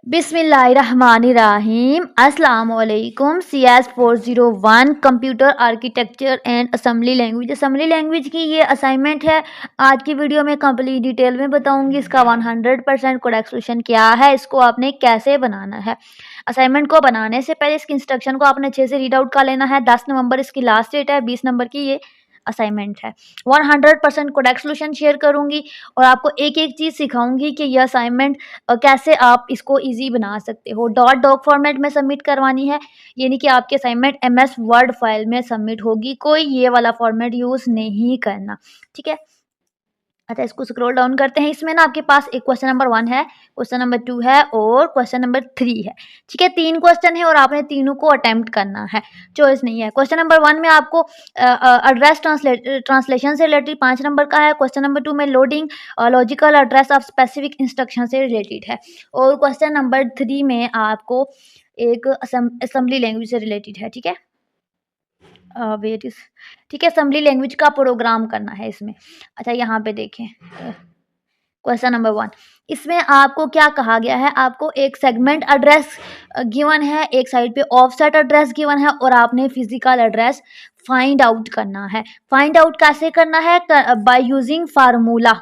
बिस्मिल्लाहिर्रहमानिर्रहीम अस्सलाम वालेकुम। CS 401 computer architecture and assembly language. Assembly language की ये असाइनमेंट है। आज की वीडियो में कंप्लीट डिटेल में बताऊंगी इसका 100% करेक्ट सोल्यूशन क्या है, इसको आपने कैसे बनाना है। असाइनमेंट को बनाने से पहले इसकी इंस्ट्रक्शन को आपने अच्छे से रीड आउट कर लेना है। 10 नवंबर इसकी लास्ट डेट है, 20 नंबर की ये असाइनमेंट है। 100% करेक्ट सोल्यूशन शेयर करूंगी और आपको एक एक चीज़ सिखाऊंगी कि यह असाइनमेंट कैसे आप इसको इजी बना सकते हो। डॉट डॉक फॉर्मेट में सबमिट करवानी है, यानी कि आपकी असाइनमेंट MS वर्ड फाइल में सबमिट होगी। कोई ये वाला फॉर्मेट यूज़ नहीं करना, ठीक है। अच्छा, इसको स्क्रॉल डाउन करते हैं। इसमें ना आपके पास एक क्वेश्चन नंबर 1 है, क्वेश्चन नंबर 2 है और क्वेश्चन नंबर 3 है, ठीक है। 3 क्वेश्चन है और आपने तीनों को अटेम्प्ट करना है, चॉइस नहीं है। क्वेश्चन नंबर 1 में आपको एड्रेस ट्रांसलेशन से रिलेटेड 5 नंबर का है। क्वेश्चन नंबर 2 में loading logical address of specific instruction से रिलेटेड है और क्वेश्चन नंबर 3 में आपको एक असेंबली लैंग्वेज से रिलेटेड है, ठीक है। वेट इज ठीक है, असेंबली लैंग्वेज का प्रोग्राम करना है इसमें। अच्छा, यहाँ पे देखें क्वेश्चन नंबर 1, इसमें आपको क्या कहा गया है, आपको एक सेगमेंट एड्रेस गिवन है, एक साइड पे ऑफसेट एड्रेस गिवन है और आपने फिजिकल एड्रेस फाइंड आउट करना है। फाइंड आउट कैसे करना है? By using formula.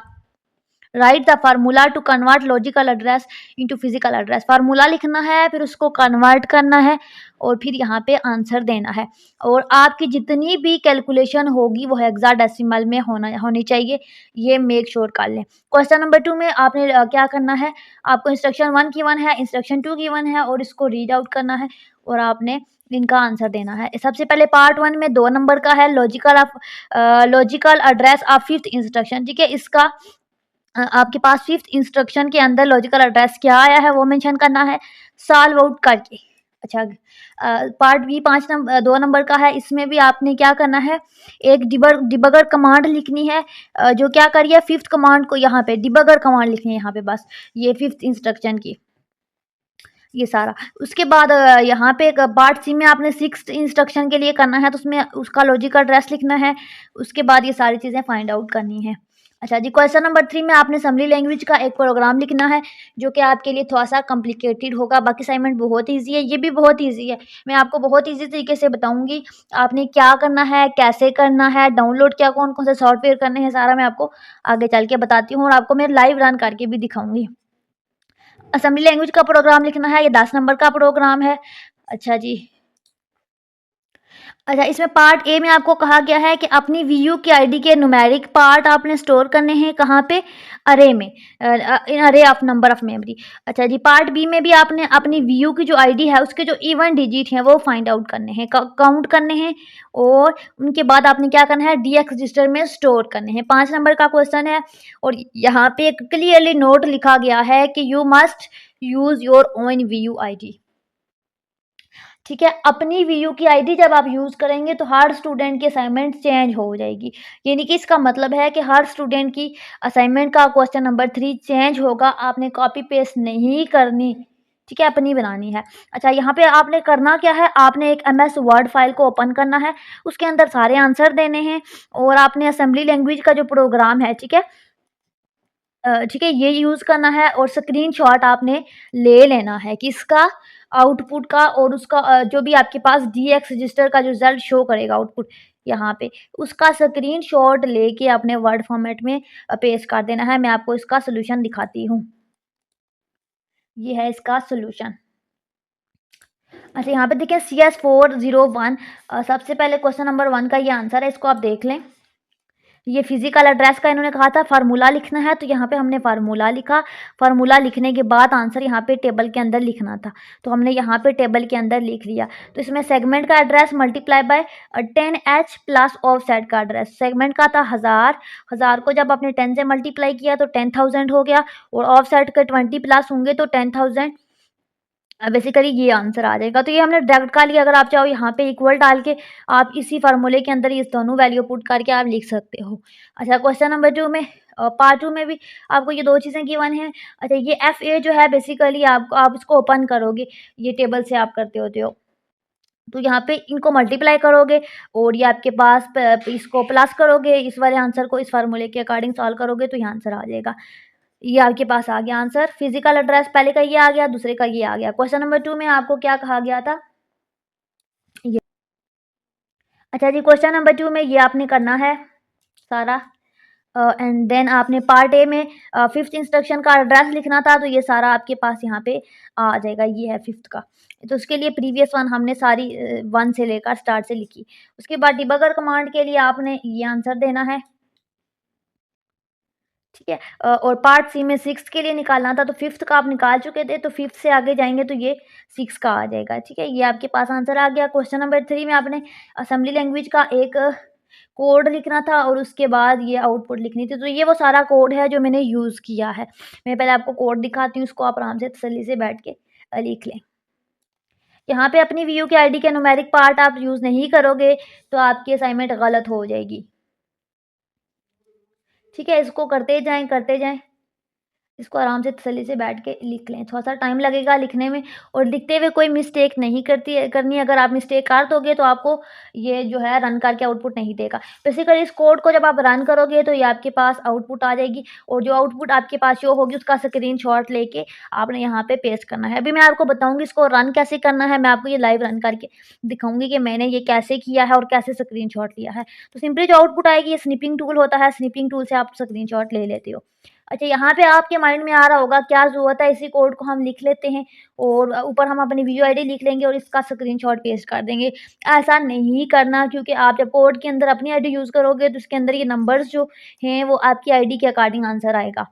Write the formula to convert logical address into physical address. Formula लिखना है, फिर उसको कन्वर्ट करना है और फिर यहाँ पे आंसर देना है। और आपकी जितनी भी कैलकुलेशन होगी वो हेक्साडेसिमल में होनी चाहिए, ये मेक श्योर कर लें। क्वेश्चन नंबर 2 में आपने क्या करना है, आपको इंस्ट्रक्शन 1 की 1 है, इंस्ट्रक्शन 2 की 1 है और इसको रीड आउट करना है और आपने इनका आंसर देना है। सबसे पहले पार्ट 1 में 2 नंबर का है, logical address of fifth instruction, ठीक है। इसका आपके पास फिफ्थ इंस्ट्रक्शन के अंदर लॉजिकल एड्रेस क्या आया है वो मेंशन करना है सॉल्व आउट करके। अच्छा, पार्ट बी 2 नंबर का है। इसमें भी आपने क्या करना है, एक डिबगर कमांड लिखनी है, जो क्या करिए फिफ्थ कमांड को यहाँ पे डिबगर कमांड लिखनी है यहाँ पे, बस ये फिफ्थ इंस्ट्रक्शन की ये सारा। उसके बाद यहाँ पे पार्ट सी में आपने सिक्स्थ इंस्ट्रक्शन के लिए करना है, तो उसमें उसका लॉजिकल एड्रेस लिखना है। उसके बाद ये सारी चीज़ें फाइंड आउट करनी है। अच्छा जी, क्वेश्चन नंबर 3 में आपने असेंबली लैंग्वेज का एक प्रोग्राम लिखना है, जो कि आपके लिए थोड़ा सा कॉम्प्लिकेटेड होगा। बाकी असाइनमेंट बहुत ईजी है, ये भी बहुत ईजी है। मैं आपको बहुत ईजी तरीके से बताऊंगी आपने क्या करना है, कैसे करना है, डाउनलोड क्या कौन कौन से सॉफ्टवेयर करने हैं, सारा मैं आपको आगे चल के बताती हूँ और आपको मैं लाइव रन करके भी दिखाऊंगी। असेंबली लैंग्वेज का प्रोग्राम लिखना है, ये 10 नंबर का प्रोग्राम है। अच्छा जी, अच्छा, इसमें पार्ट ए में आपको कहा गया है कि अपनी वीयू की आईडी के न्यूमेरिक पार्ट आपने स्टोर करने हैं, कहाँ पे, अरे में, इन अरे ऑफ नंबर ऑफ मेमोरी। अच्छा जी, पार्ट बी में भी आपने अपनी वीयू की जो आईडी है उसके जो इवन डिजिट हैं वो फाइंड आउट करने हैं, काउंट करने हैं और उनके बाद आपने क्या करना है, DX रजिस्टर में स्टोर करने हैं। 5 नंबर का क्वेश्चन है और यहाँ पे एक क्लियरली नोट लिखा गया है कि you must use your own Vu ID, ठीक है। अपनी वीयू की आईडी जब आप यूज़ करेंगे तो हर स्टूडेंट की असाइनमेंट चेंज हो जाएगी, यानी कि इसका मतलब है कि हर स्टूडेंट की असाइनमेंट का क्वेश्चन नंबर 3 चेंज होगा। आपने कॉपी पेस्ट नहीं करनी, ठीक है, अपनी बनानी है। अच्छा, यहाँ पे आपने करना क्या है, आपने एक MS वर्ड फाइल को ओपन करना है, उसके अंदर सारे आंसर देने हैं और आपने असेंबली लैंग्वेज का जो प्रोग्राम है, ठीक है, ठीक है, ये यूज़ करना है और स्क्रीनशॉट आपने ले लेना है किसका, आउटपुट का, और उसका जो भी आपके पास DX रजिस्टर का जो रिजल्ट शो करेगा आउटपुट यहाँ पे, उसका स्क्रीनशॉट लेके अपने वर्ड फॉर्मेट में पेस्ट कर देना है। मैं आपको इसका सोल्यूशन दिखाती हूँ, ये है इसका सोल्यूशन। अच्छा, यहाँ पे देखिए CS 401, सबसे पहले क्वेश्चन नंबर 1 का ये आंसर है, इसको आप देख लें। ये फिजिकल एड्रेस का इन्होंने कहा था फार्मूला लिखना है, तो यहाँ पे हमने फार्मूला लिखा। फार्मूला लिखने के बाद आंसर यहाँ पे टेबल के अंदर लिखना था, तो हमने यहाँ पे टेबल के अंदर लिख लिया। तो इसमें सेगमेंट का address multiply by 10H plus offset का एड्रेस। सेगमेंट का था 1000 को जब आपने 10 से मल्टीप्लाई किया तो 10,000 हो गया और ऑफसेट के 20 प्लस होंगे तो 10,000। बेसिकली ये आंसर आ जाएगा। तो ये हमने डायरेक्ट कर लिया। अगर आप चाहो यहाँ पे इक्वल डाल के आप इसी फार्मूले के अंदर इस दोनों वैल्यू पुट करके आप लिख सकते हो। अच्छा, क्वेश्चन नंबर 2 में पार्ट 2 में भी आपको ये 2 चीज़ें गिवन हैं। अच्छा, ये FA जो है बेसिकली आप इसको ओपन करोगे, ये टेबल से आप करते होते हो, तो यहाँ पे इनको मल्टीप्लाई करोगे और ये आपके पास इसको प्लस करोगे, इस वाले आंसर को इस फार्मूले के अकॉर्डिंग सॉल्व करोगे तो ये आंसर आ जाएगा। ये आपके पास आ गया आंसर। फिजिकल एड्रेस पहले का ये आ गया, दूसरे का ये आ गया। क्वेश्चन नंबर 2 में आपको क्या कहा गया था? ये। अच्छा जी, क्वेश्चन नंबर 2 में ये आपने करना है सारा। एंड देन आपने पार्ट ए में 5th इंस्ट्रक्शन का एड्रेस लिखना था, तो ये सारा आपके पास यहाँ पे आ जाएगा। ये है 5th का। तो उसके लिए प्रीवियस वन हमने सारी 1 से लेकर स्टार्ट से लिखी। उसके बाद डिबगर कमांड के लिए आपने ये आंसर देना है। ठीक है। और पार्ट सी में 6th के लिए निकालना था, तो 5th का आप निकाल चुके थे, तो 5th से आगे जाएँगे तो ये 6 का आ जाएगा। ठीक है, ये आपके पास आंसर आ गया। क्वेश्चन नंबर 3 में आपने असेंबली लैंग्वेज का एक कोड लिखना था और उसके बाद ये आउटपुट लिखनी थी। तो ये वो सारा कोड है जो मैंने यूज़ किया है। मैं पहले आपको कोड दिखाती हूँ, उसको आप आराम से तसल्ली से बैठ के लिख लें। यहाँ पे अपनी वीयू के आईडी के न्यूमेरिक पार्ट आप यूज़ नहीं करोगे, तो आपकी असाइनमेंट गलत हो जाएगी। ठीक है, इसको करते जाएँ, करते जाएँ। इसको आराम से तसल्ली से बैठ के लिख लें। थोड़ा-सा टाइम लगेगा लिखने में, और लिखते हुए कोई मिस्टेक नहीं करनी है। अगर आप मिस्टेक कर दोगे तो आपको ये जो है रन करके आउटपुट नहीं देगा। बेसिकली इस कोड को जब आप रन करोगे तो ये आपके पास आउटपुट आ जाएगी, और जो आउटपुट आपके पास शो होगी उसका स्क्रीनशॉट लेके आपने यहाँ पे पेस्ट करना है। अभी मैं आपको बताऊँगी इसको रन कैसे करना है, मैं आपको ये लाइव रन करके दिखाऊँगी कि मैंने ये कैसे किया है और कैसे स्क्रीनशॉट लिया है। तो सिंपली जो आउटपुट आएगी, ये स्निपिंग टूल होता है, स्निपिंग टूल से आप स्क्रीनशॉट ले लेते हो। अच्छा, यहाँ पे आपके माइंड में आ रहा होगा क्या ज़रूरत है, इसी कोड को हम लिख लेते हैं और ऊपर हम अपनी वीडियो आईडी लिख लेंगे और इसका स्क्रीनशॉट पेस्ट कर देंगे। ऐसा नहीं करना, क्योंकि आप जब कोड के अंदर अपनी आईडी यूज़ करोगे तो उसके अंदर ये नंबर्स जो हैं वो आपकी आईडी के अकॉर्डिंग आंसर आएगा।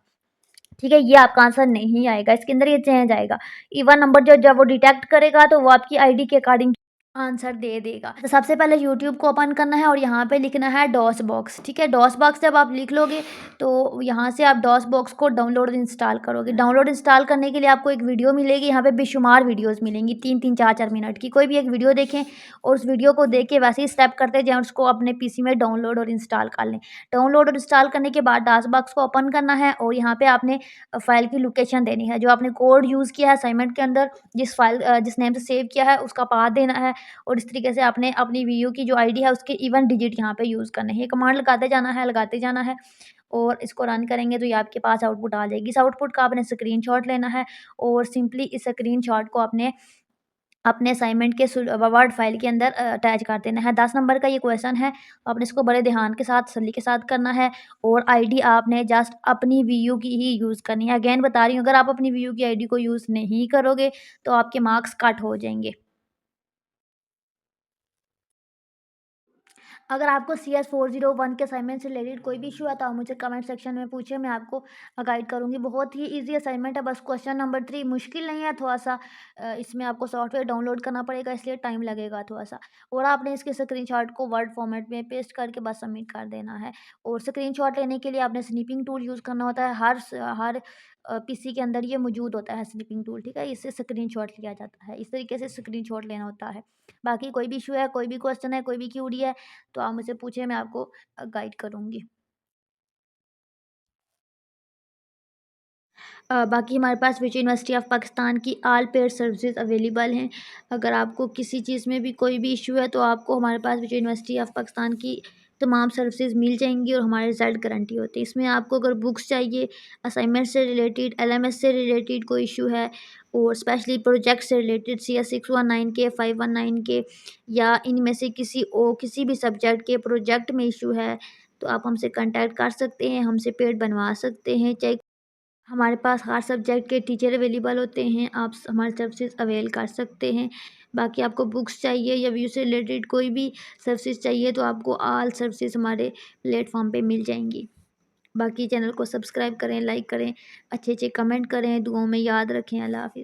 ठीक है, ये आपका आंसर नहीं आएगा, इसके अंदर ये चेंज आएगा। इवन नंबर जो जब वो डिटेक्ट करेगा तो वो आपकी आईडी के अकॉर्डिंग आंसर दे देगा। तो सबसे पहले यूट्यूब को ओपन करना है और यहाँ पे लिखना है डॉस बॉक्स। ठीक है, डॉस बॉक्स जब आप लिख लोगे तो यहाँ से आप डॉस बॉक्स को डाउनलोड इंस्टॉल करोगे। डाउनलोड इंस्टॉल करने के लिए आपको एक वीडियो मिलेगी, यहाँ पे बेशुमार वीडियोस मिलेंगी, 3-3 4-4 मिनट की। कोई भी एक वीडियो देखें और उस वीडियो को देख के वैसे ही स्टेप करते जाएँ और उसको अपने पीसी में डाउनलोड और इंस्टॉल कर लें। डाउनलोड और इंस्टॉल करने के बाद डॉस बॉक्स को ओपन करना है और यहाँ पे आपने फाइल की लोकेशन देनी है। जो आपने कोड यूज़ किया है असाइनमेंट के अंदर, जिस नेम से सेव किया है उसका पाथ देना है, और इस तरीके से आपने अपनी वीयू की जो आईडी है उसके इवन डिजिट यहाँ पे यूज़ करने हैं। ये कमांड लगाते जाना है और इसको रन करेंगे तो ये आपके पास आउटपुट आ जाएगी। इस आउटपुट का आपने स्क्रीनशॉट लेना है और सिंपली इस स्क्रीनशॉट को आपने अपने असाइनमेंट के वर्ड फाइल के अंदर अटैच कर देना है। 10 नंबर का ये क्वेश्चन है, आपने इसको बड़े ध्यान के साथ, तसल्ली के साथ करना है, और आईडी आपने जस्ट अपनी वीयू की ही यूज़ करनी है। अगेन बता रही हूँ, अगर आप अपनी वीयू की आईडी को यूज़ नहीं करोगे तो आपके मार्क्स कट हो जाएँगे। अगर आपको CS 401 के असाइनमेंट से रिलेटेड कोई भी इश्यू है तो आप मुझे कमेंट सेक्शन में पूछिए, मैं आपको गाइड करूँगी। बहुत ही ईज़ी असाइनमेंट है, बस क्वेश्चन नंबर 3 मुश्किल नहीं है थोड़ा-सा। इसमें आपको सॉफ्टवेयर डाउनलोड करना पड़ेगा, इसलिए टाइम लगेगा थोड़ा-सा, और आपने इसके स्क्रीनशॉट को वर्ड फॉर्मेट में पेस्ट करके बस सबमिट कर देना है। और स्क्रीनशॉट लेने के लिए आपने स्निपिंग टूल यूज़ करना होता है। हर पीसी के अंदर ये मौजूद होता है स्निपिंग टूल, ठीक है? इससे स्क्रीनशॉट लिया जाता है। इस तरीके से स्क्रीनशॉट लेना होता है। बाकी कोई भी इश्यू है, कोई भी क्वेश्चन है, कोई भी क्यूरी है, तो आप मुझसे पूछिए, मैं आपको गाइड करूँगी। बाकी हमारे पास विजय यूनिवर्सिटी ऑफ पाकिस्तान की ऑल पेड सर्विसेज अवेलेबल हैं। अगर आपको किसी चीज़ में भी कोई भी इश्यू है तो आपको हमारे पास विजय यूनिवर्सिटी ऑफ पाकिस्तान की तमाम सर्विसेज मिल जाएँगी और हमारे रिज़ल्ट गारंटी होती है। इसमें आपको अगर बुक्स चाहिए, असाइनमेंट से रिलेटेड, एलएमएस से रिलेटेड कोई इश्यू है, और स्पेशली प्रोजेक्ट से रिलेटेड CS 619 के, 519 के, या इनमें से किसी भी सब्जेक्ट के प्रोजेक्ट में इश्यू है, तो आप हमसे कॉन्टैक्ट कर सकते हैं, हमसे पेड बनवा सकते हैं। चाहे हमारे पास हर सब्जेक्ट के टीचर अवेलेबल होते हैं, आप हमारी सर्विसेज अवेल कर सकते हैं। बाकी आपको बुक्स चाहिए या व्यू से रिलेटेड कोई भी सर्विसेज चाहिए तो आपको ऑल सर्विसेज हमारे प्लेटफॉर्म पे मिल जाएंगी। बाकी चैनल को सब्सक्राइब करें, लाइक करें, अच्छे अच्छे कमेंट करें, दुआओं में याद रखें। अल्लाह हाफिज़।